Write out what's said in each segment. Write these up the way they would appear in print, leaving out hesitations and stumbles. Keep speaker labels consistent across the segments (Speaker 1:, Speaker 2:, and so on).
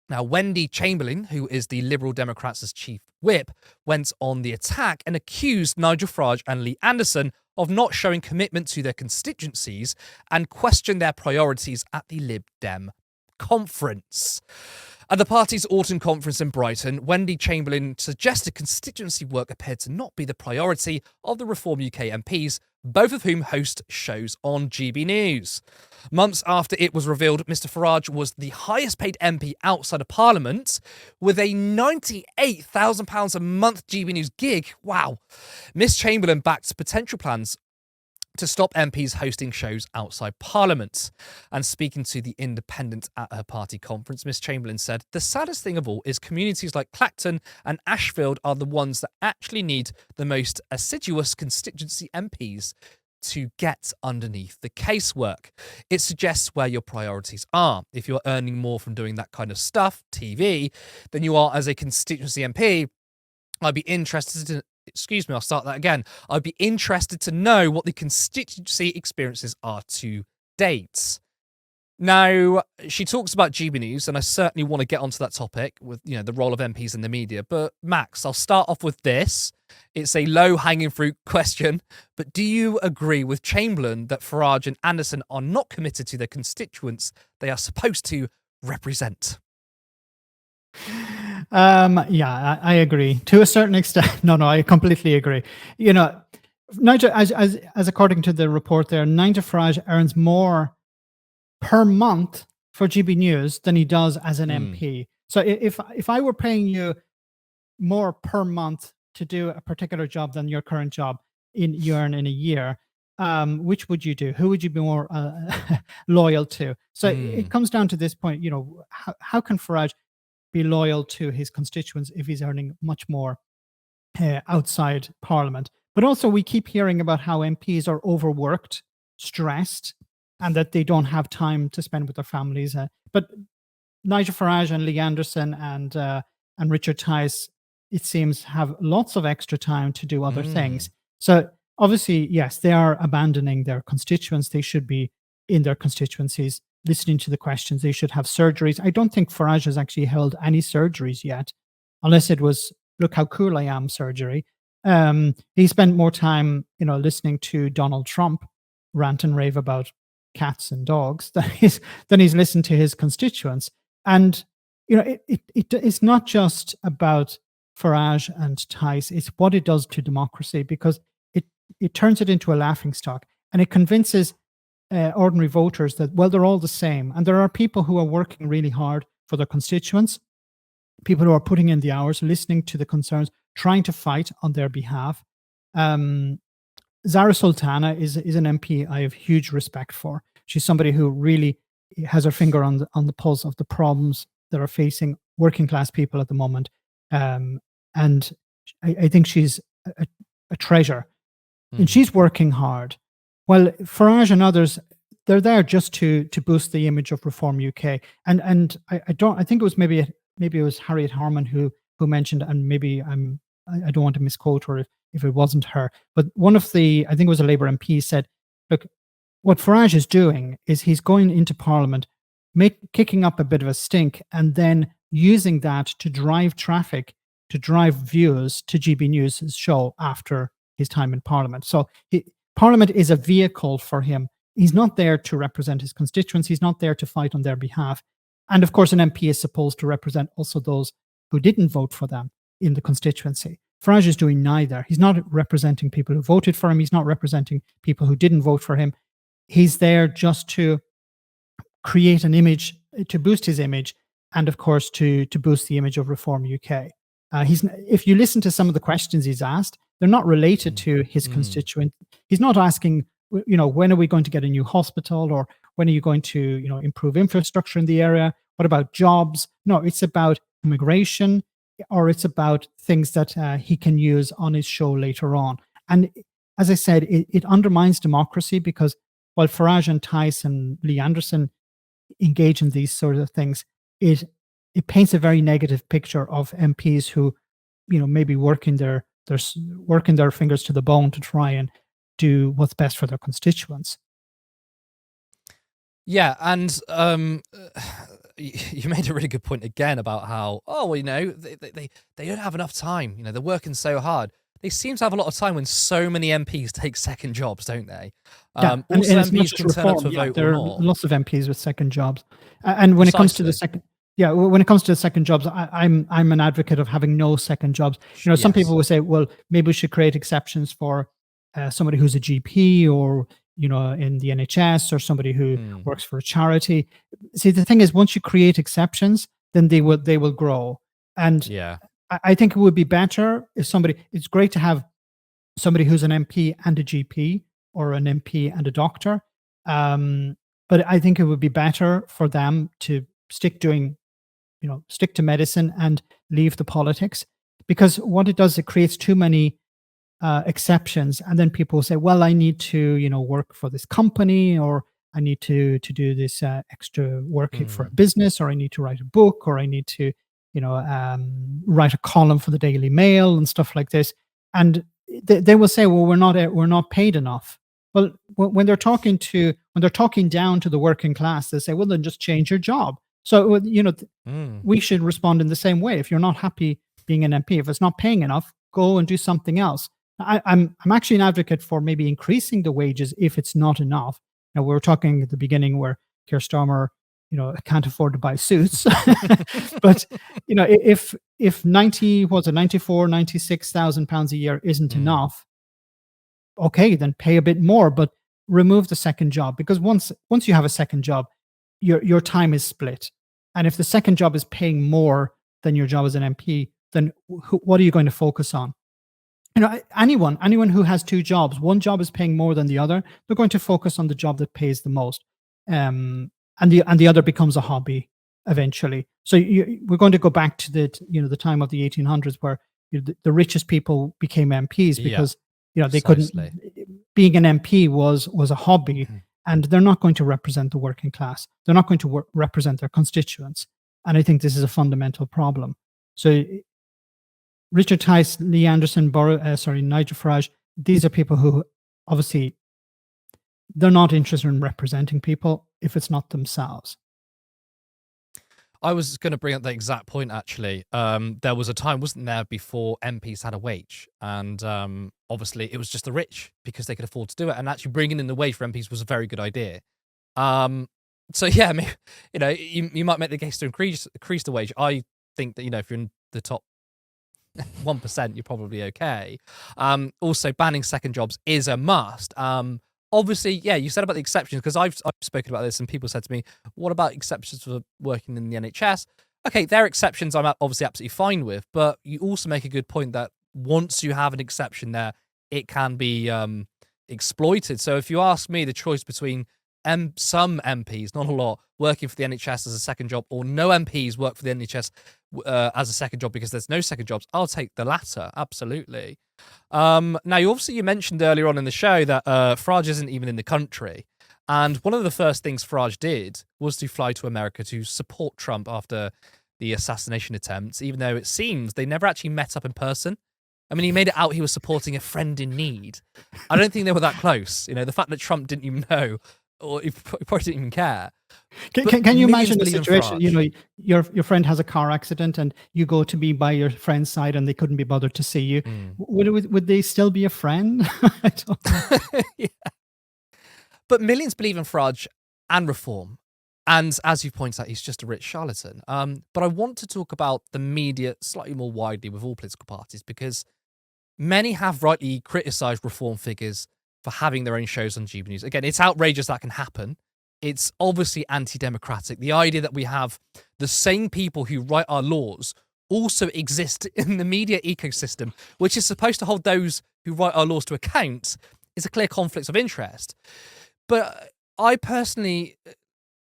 Speaker 1: Now, Wendy Chamberlain, who is the Liberal Democrats' chief whip, went on the attack and accused Nigel Farage and Lee Anderson of not showing commitment to their constituencies and questioned their priorities at the Lib Dem conference. At the party's autumn conference in Brighton, Wendy Chamberlain suggested constituency work appeared to not be the priority of the Reform UK MPs, both of whom host shows on GB News. Months after it was revealed Mr Farage was the highest paid MP outside of Parliament, with a £98,000 a month GB News gig. Wow. Miss Chamberlain backed potential plans to stop MPs hosting shows outside Parliament. And speaking to The Independent at her party conference, Miss Chamberlain said, "The saddest thing of all is communities like Clacton and Ashfield are the ones that actually need the most assiduous constituency MPs to get underneath the casework. It suggests where your priorities are. If you're earning more from doing that kind of stuff, TV, than you are as a constituency MP, I'd be interested to... Excuse me, I'll start that again. I'd be interested to know what the constituency experiences are to date." Now, she talks about GB News, and I certainly want to get onto that topic with, the role of MPs in the media. But Max, I'll start off with this. It's a low-hanging fruit question, but do you agree with Chamberlain that Farage and Anderson are not committed to their constituents they are supposed to represent?
Speaker 2: Yeah, I agree to a certain extent. No, I completely agree. Nigel, as according to the report there, Nigel Farage earns more per month for GB News than he does as an MP. So if I were paying you more per month to do a particular job than your current job you earn in a year, which would you do? Who would you be more loyal to? So it comes down to this point. How can Farage be loyal to his constituents if he's earning much more outside Parliament? But also, we keep hearing about how MPs are overworked, stressed, and that they don't have time to spend with their families. But Nigel Farage and Lee Anderson and Richard Tice, it seems, have lots of extra time to do other things. So obviously, yes, they are abandoning their constituents. They should be in their constituencies, listening to the questions. They should have surgeries. I don't think Farage has actually held any surgeries yet, unless it was "look how cool I am" surgery. He spent more time, listening to Donald Trump rant and rave about cats and dogs than he's listened to his constituents. And it's not just about Farage and Tice. It's what it does to democracy, because it turns it into a laughingstock, and it convinces ordinary voters that, well, they're all the same. And there are people who are working really hard for their constituents, people who are putting in the hours, listening to the concerns, trying to fight on their behalf. Zara Sultana is an MP I have huge respect for. She's somebody who really has her finger on the pulse of the problems that are facing working class people at the moment. And I think she's a treasure. And she's working hard. Well, Farage and others, they're there just to boost the image of Reform UK. And I think it was maybe it was Harriet Harman who mentioned, and maybe I don't want to misquote her if it wasn't her, but one of I think it was a Labour MP, said, look, what Farage is doing is he's going into Parliament, kicking up a bit of a stink, and then using that to drive traffic, to drive viewers to GB News' show after his time in Parliament. So Parliament is a vehicle for him. He's not there to represent his constituents. He's not there to fight on their behalf. And of course, an MP is supposed to represent also those who didn't vote for them in the constituency. Farage is doing neither. He's not representing people who voted for him. He's not representing people who didn't vote for him. He's there just to create an image, to boost his image, and of course to boost the image of Reform UK. If you listen to some of the questions he's asked, they're not related to his constituent. He's not asking, when are we going to get a new hospital, or when are you going to, improve infrastructure in the area? What about jobs? No, it's about immigration, or it's about things that he can use on his show later on. And as I said, it undermines democracy, because while Farage and Tice and Lee Anderson engage in these sort of things, it paints a very negative picture of MPs who, maybe working their fingers to the bone to try and do what's best for their constituents.
Speaker 1: Yeah, and you made a really good point again about how, oh, well, they don't have enough time. They're working so hard. They seem to have a lot of time when so many MPs take second jobs, don't they?
Speaker 2: Yeah, and
Speaker 1: Also,
Speaker 2: it's not
Speaker 1: MPs
Speaker 2: just
Speaker 1: can turn up
Speaker 2: reform.
Speaker 1: to a
Speaker 2: Yeah,
Speaker 1: vote
Speaker 2: there
Speaker 1: or
Speaker 2: are
Speaker 1: not.
Speaker 2: lots of MPs with second jobs, and when it comes to the
Speaker 1: Precisely.
Speaker 2: second, yeah, when it comes to the second jobs, I'm an advocate of having no second jobs. Some people
Speaker 1: Yes.
Speaker 2: will say, well, maybe we should create exceptions for somebody who's a GP, or in the NHS, or somebody who
Speaker 1: Mm,
Speaker 2: works for a charity. See, the thing is, once you create exceptions, then they will grow, and
Speaker 1: yeah.
Speaker 2: I think it would be better if somebody. It's great to have somebody who's an MP and a GP, or an MP and a doctor. Um, but I think it would be better for them to stick to medicine and leave the politics, because what it does, it creates too many exceptions, and then people say, well, I need to work for this company, or I need to do this extra work for a
Speaker 1: Mm,
Speaker 2: business, or I need to write a book, or I need to write a column for the Daily Mail and stuff like this. And they will say, well, we're not paid enough. Well, when they're talking down to the working class, they say, well, then just change your job. So
Speaker 1: mm.
Speaker 2: we should respond in the same way. If you're not happy being an MP, if it's not paying enough, go and do something else. I'm actually an advocate for maybe increasing the wages if it's not enough. Now, we were talking at the beginning where Keir Starmer, can't afford to buy suits, but if 96,000 pounds a year isn't
Speaker 1: Mm.
Speaker 2: enough, okay, then pay a bit more, but remove the second job, because once you have a second job, your time is split. And if the second job is paying more than your job as an MP, then what are you going to focus on? Anyone who has two jobs, one job is paying more than the other, they're going to focus on the job that pays the most, and the other becomes a hobby eventually. So we're going to go back to the time of the 1800s, where the richest people became MPs
Speaker 1: Yeah,
Speaker 2: because they couldn't.
Speaker 1: precisely.
Speaker 2: Being an MP was a hobby,
Speaker 1: Mhm.
Speaker 2: and they're not going to represent the working class. They're not going to represent their constituents, and I think this is a fundamental problem. So Richard Tice, Lee Anderson, Nigel Farage, these are people who obviously they're not interested in representing people if it's not themselves.
Speaker 1: I was going to bring up the exact point, actually. There was a time, wasn't there, before MPs had a wage, and obviously it was just the rich because they could afford to do it, and actually bringing in the wage for MPs was a very good idea. So yeah, I mean, you might make the case to increase the wage. I think that if you're in the top 1%, you're probably okay. Also, banning second jobs is a must. Obviously, yeah, you said about the exceptions, because I've spoken about this and people said to me, what about exceptions for working in the NHS? Okay, their exceptions I'm obviously absolutely fine with, but you also make a good point that once you have an exception there, it can be exploited. So if you ask me, the choice between some MPs, not a lot, working for the NHS as a second job, or no MPs work for the NHS as a second job because there's no second jobs, I'll take the latter, absolutely. Now, you mentioned earlier on in the show that Farage isn't even in the country. And one of the first things Farage did was to fly to America to support Trump after the assassination attempts, even though it seems they never actually met up in person. I mean, he made it out he was supporting a friend in need. I don't think they were that close. The fact that Trump didn't even know, or he probably didn't even care.
Speaker 2: Can you
Speaker 1: Millions
Speaker 2: imagine the
Speaker 1: believe in
Speaker 2: situation?
Speaker 1: Farage.
Speaker 2: Your friend has a car accident, and you go to be by your friend's side, and they couldn't be bothered to see you.
Speaker 1: Mm.
Speaker 2: Would they still be a friend? I don't know.
Speaker 1: Yeah. But millions believe in Farage and reform. And as you pointed out, he's just a rich charlatan. But I want to talk about the media slightly more widely with all political parties, because many have rightly criticised reform figures for having their own shows on GB News. Again, it's outrageous that can happen. It's obviously anti-democratic. The idea that we have the same people who write our laws also exist in the media ecosystem, which is supposed to hold those who write our laws to account, is a clear conflict of interest. But I personally,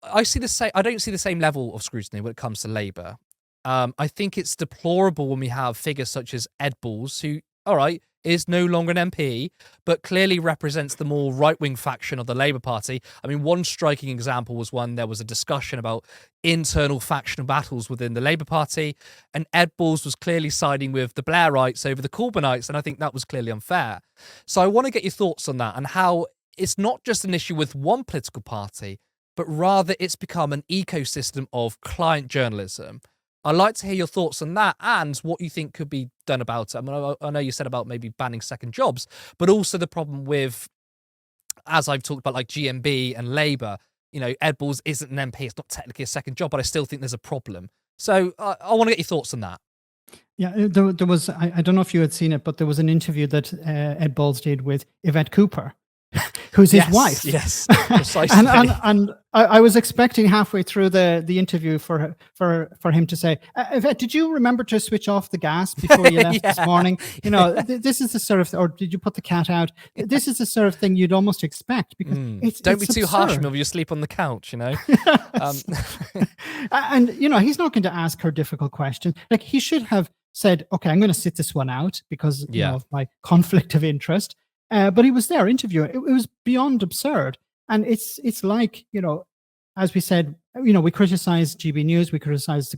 Speaker 1: I don't see the same level of scrutiny when it comes to Labour. I think it's deplorable when we have figures such as Ed Balls, who, all right, is no longer an MP, but clearly represents the more right-wing faction of the Labour Party. I mean, one striking example was when there was a discussion about internal factional battles within the Labour Party, and Ed Balls was clearly siding with the Blairites over the Corbynites, and I think that was clearly unfair. So I want to get your thoughts on that, and how it's not just an issue with one political party, but rather it's become an ecosystem of client journalism. I'd like to hear your thoughts on that and what you think could be done about it. I mean, I know you said about maybe banning second jobs, but also the problem with, as I've talked about, like GMB and Labour, Ed Balls isn't an MP. It's not technically a second job, but I still think there's a problem. So I want to get your thoughts on that.
Speaker 2: Yeah, there was, I don't know if you had seen it, but there was an interview that Ed Balls did with Yvette Cooper, who's his wife.
Speaker 1: Yes, precisely.
Speaker 2: and I was expecting halfway through the interview for him to say, Yvette, did you remember to switch off the gas before you left this morning? This is the sort of, or did you put the cat out? This is the sort of thing you'd almost expect, because
Speaker 1: don't be
Speaker 2: it's
Speaker 1: too
Speaker 2: absurd.
Speaker 1: harsh when you sleep on the couch,
Speaker 2: And he's not going to ask her difficult questions. Like, he should have said, okay, I'm going to sit this one out because of my conflict of interest. But he was there interviewing. It was beyond absurd. And it's like, as we said, we criticize GB News, we criticize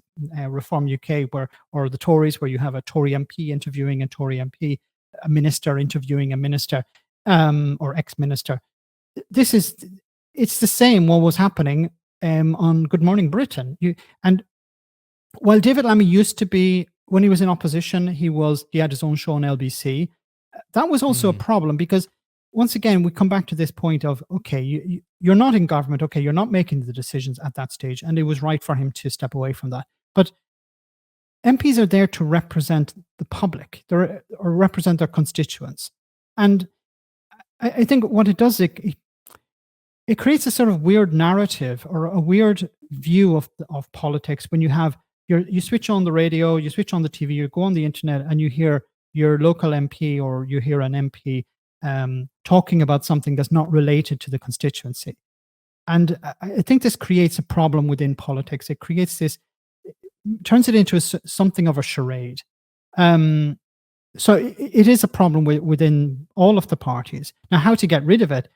Speaker 2: Reform UK, or the Tories, where you have a Tory MP interviewing a Tory MP, a minister interviewing a minister, or ex-minister. It's the same what was happening on Good Morning Britain. And while David Lammy used to be, when he was in opposition, he had his own show on LBC. That was also a problem, because once again, we come back to this point of, okay, you're not in government, okay, you're not making the decisions at that stage, and it was right for him to step away from that. But MPs are there to represent the public, or represent their constituents. And I think what it does, it creates a sort of weird narrative, or a weird view of politics, when you switch on the radio, you switch on the TV, you go on the internet, and you hear your local MP, or you hear an MP talking about something that's not related to the constituency. And I think this creates a problem within politics. It creates turns it into something of a charade. So it is a problem within all of the parties. Now, how to get rid of it?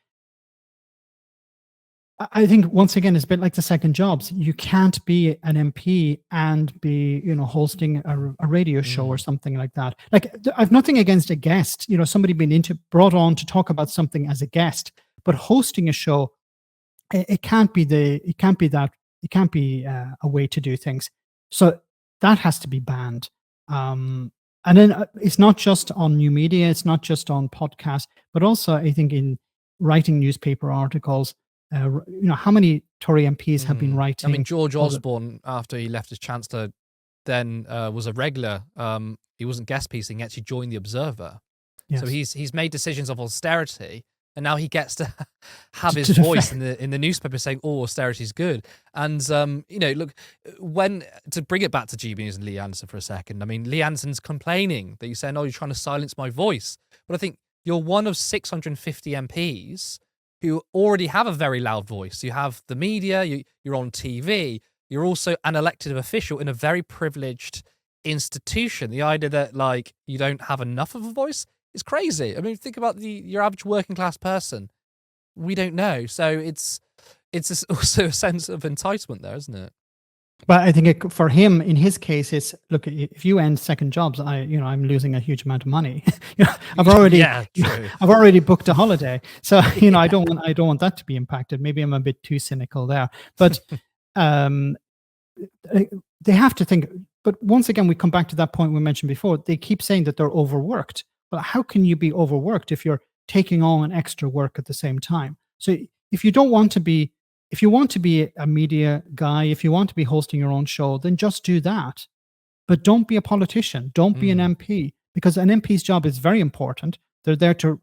Speaker 2: I think, once again, it's a bit like the second jobs. You can't be an MP and be, hosting a radio show or something like that. Like, I've nothing against a guest, somebody being brought on to talk about something as a guest, but hosting a show, it can't be a way to do things. So that has to be banned. And then it's not just on new media, it's not just on podcasts, but also, I think, in writing newspaper articles. How many Tory MPs have been writing?
Speaker 1: I mean, George Osborne, after he left as Chancellor, then was a regular. He wasn't guest piecing; he actually joined the Observer. Yes. So he's made decisions of austerity, and now he gets to have his voice in the newspaper saying, "Oh, austerity is good." And look, to bring it back to GB News and Lee Anderson for a second. I mean, Lee Anderson's complaining that you're saying, "Oh, you're trying to silence my voice," but I think you're one of 650 MPs. Who already have a very loud voice. You have the media, you're on TV, you're also an elected official in a very privileged institution. The idea that, like, you don't have enough of a voice is crazy. I mean, think about your average working class person. We don't know. So it's also a sense of entitlement there, isn't it?
Speaker 2: But I think for him, in his case, it's, look, if you end second jobs, I'm losing a huge amount of money. I've already booked a holiday, so I don't want that to be impacted. Maybe I'm a bit too cynical there, but they have to think. But once again, we come back to that point we mentioned before. They keep saying that they're overworked. Well, how can you be overworked if you're taking on extra work at the same time? So if you want to be a media guy, if you want to be hosting your own show, then just do that. But don't be a politician. Don't be an MP, because an MP's job is very important. They're there to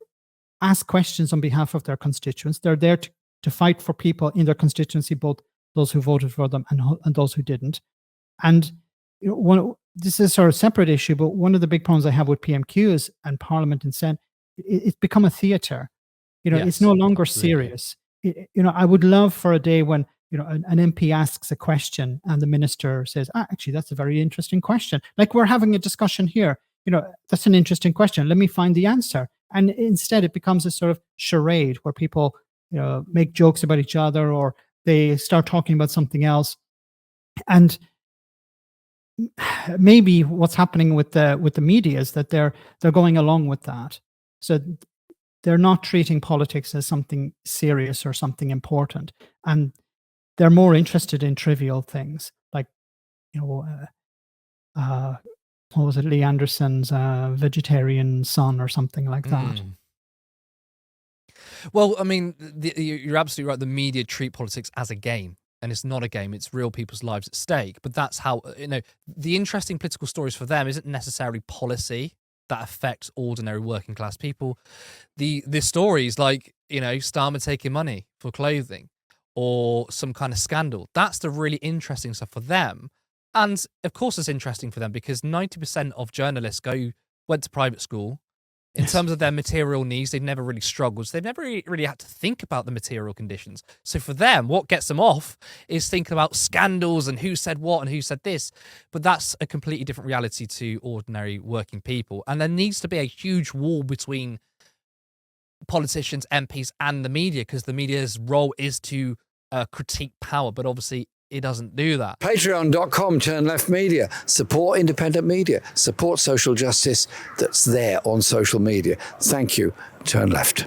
Speaker 2: ask questions on behalf of their constituents. They're there to fight for people in their constituency, both those who voted for them and those who didn't. And this is sort of a separate issue, but one of the big problems I have with PMQs and Parliament and Senate, it's become a theatre. It's no longer serious. I would love for a day when, an MP asks a question and the minister says, actually, that's a very interesting question. Like, we're having a discussion here. That's an interesting question. Let me find the answer. And instead, it becomes a sort of charade where people, make jokes about each other, or they start talking about something else. And maybe what's happening with the media is that they're going along with that. So they're not treating politics as something serious or something important. And they're more interested in trivial things, like, you know, what was it, Lee Anderson's Vegetarian Son or something like that.
Speaker 1: Well, I mean, you're absolutely right. The media treat politics as a game, and it's not a game. It's real people's lives at stake. But that's how, the interesting political stories for them isn't necessarily policy that affects ordinary working class people. The stories like, Starmer taking money for clothing or some kind of scandal, that's the really interesting stuff for them. And of course it's interesting for them because 90% of journalists went to private school. In terms of their material needs, they've never really struggled. So they've never really had to think about the material conditions. So for them, what gets them off is thinking about scandals and who said what and who said this. But that's a completely different reality to ordinary working people. And there needs to be a huge wall between politicians, MPs, and the media, because the media's role is to critique power. But obviously, it doesn't do that.
Speaker 3: Patreon.com, Turn Left Media. Support independent media. Support social justice that's there on social media. Thank you, Turn Left.